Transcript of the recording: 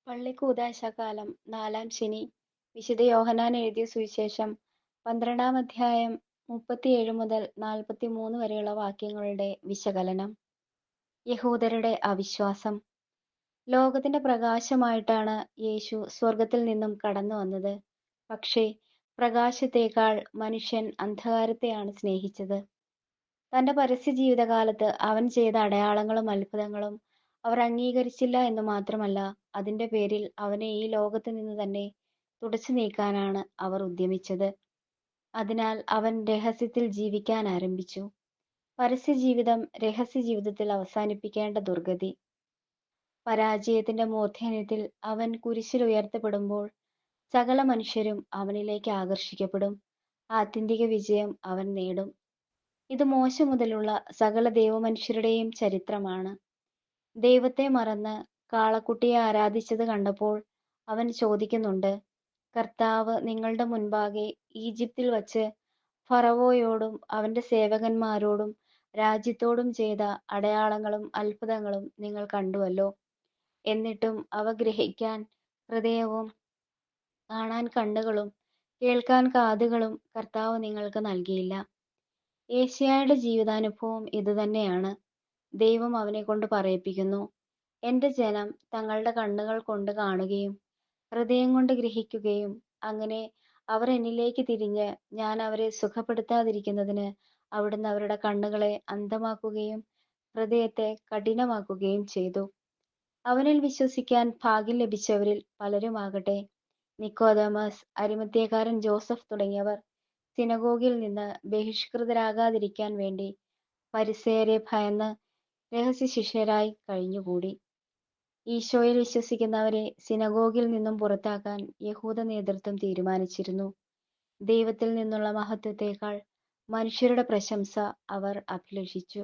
പള്ളികൂദാശക്കാലം നാലാം ശനി. വിശുദ്ധ യോഹന്നാൻ എഴുതിയ സുവിശേഷം 12-ാം അധ്യായം 37 മുതൽ 43 വരെയുള്ള വാക്യങ്ങളുടെ വിശകലനം. യഹൂദരുടെ അവിശ്വാസം. ലോകത്തിന്റെ പ്രകാശമായിട്ടാണ് യേശു സ്വർഗത്തിൽ നിന്നും കടന്നു വന്നത്. പക്ഷേ പ്രകാശത്തേക്കാൾ മനുഷ്യൻ അന്ധകാരത്തെയാണ് സ്നേഹിച്ചത്. തന്റെ പരസ്യ ജീവിതകാലത്ത് അവൻ ചെയ്ത അടയാളങ്ങളും അത്ഭുതങ്ങളും അവർ അംഗീകരിച്ചില്ല എന്നു മാത്രമല്ല, അതിന്റെ പേരിൽ അവനെ ഈ ലോകത്ത് നിന്ന് തന്നെ തുടച്ചു നീക്കാനാണ് അവർ ഉദ്യമിച്ചത്. അതിനാൽ അവൻ രഹസ്യത്തിൽ ജീവിക്കാൻ ആരംഭിച്ചു. പരസ്യജീവിതം രഹസ്യജീവിതത്തിൽ അവസാനിപ്പിക്കേണ്ട ദുർഗതി. പരാജയത്തിന്റെ മൂർധന്യത്തിൽ അവൻ കുരിശിൽ ഉയർത്തപ്പെടുമ്പോൾ സകല മനുഷ്യരും അവനിലേക്ക് ആകർഷിക്കപ്പെടും. ആത്യന്തിക വിജയം അവൻ നേടും. ഇത് മോശ മുതലുള്ള സകല ദൈവമനുഷ്യരുടെയും ചരിത്രമാണ്. ദൈവത്തെ മറന്ന് കാളക്കുട്ടിയെ ആരാധിച്ചത് കണ്ടപ്പോൾ അവൻ ചോദിക്കുന്നുണ്ട്, കർത്താവ് നിങ്ങളുടെ മുൻപാകെ ഈജിപ്തിൽ വച്ച് ഫറവോയോടും അവന്റെ സേവകന്മാരോടും രാജ്യത്തോടും ചെയ്ത അടയാളങ്ങളും അത്ഭുതങ്ങളും നിങ്ങൾ കണ്ടുവല്ലോ. എന്നിട്ടും അവ ഗ്രഹിക്കാൻ ഹൃദയവും കാണാൻ കണ്ണുകളും കേൾക്കാൻ കാതുകളും കർത്താവ് നിങ്ങൾക്ക് നൽകിയില്ല. യേശയ്യായുടെ ജീവിതാനുഭവം ഇതുതന്നെയാണ്. ദൈവം അവനെ കൊണ്ട് പറയിപ്പിക്കുന്നു, എന്റെ ജനം തങ്ങളുടെ കണ്ണുകൾ കൊണ്ട് കാണുകയും ഹൃദയം കൊണ്ട് ഗ്രഹിക്കുകയും അങ്ങനെ അവർ എന്നിലേക്ക് തിരിഞ്ഞ് ഞാൻ അവരെ സുഖപ്പെടുത്താതിരിക്കുന്നതിന് അവിടുന്ന് അവരുടെ കണ്ണുകളെ അന്ധമാക്കുകയും ഹൃദയത്തെ കഠിനമാക്കുകയും ചെയ്തു. അവനിൽ വിശ്വസിക്കാൻ ഭാഗ്യം ലഭിച്ചവരിൽ പലരുമാകട്ടെ, നിക്കോദെമസ്, അരിമത്ഥ്യക്കാരൻ ജോസഫ് തുടങ്ങിയവർ സിനഗോഗിൽ നിന്ന് ബഹിഷ്കൃതരാകാതിരിക്കാൻ വേണ്ടി ഫരിസേയരെ ഭയന്ന് രഹസ്യശിഷ്യരായി കഴിഞ്ഞുകൂടി. ഈശോയിൽ വിശ്വസിക്കുന്നവരെ സിനഗോഗിൽ നിന്നും പുറത്താക്കാൻ യഹൂദ നേതൃത്വം തീരുമാനിച്ചിരുന്നു. ദൈവത്തിൽ നിന്നുള്ള മഹത്വത്തേക്കാൾ മനുഷ്യരുടെ പ്രശംസ അവർ അഭിലഷിച്ചു.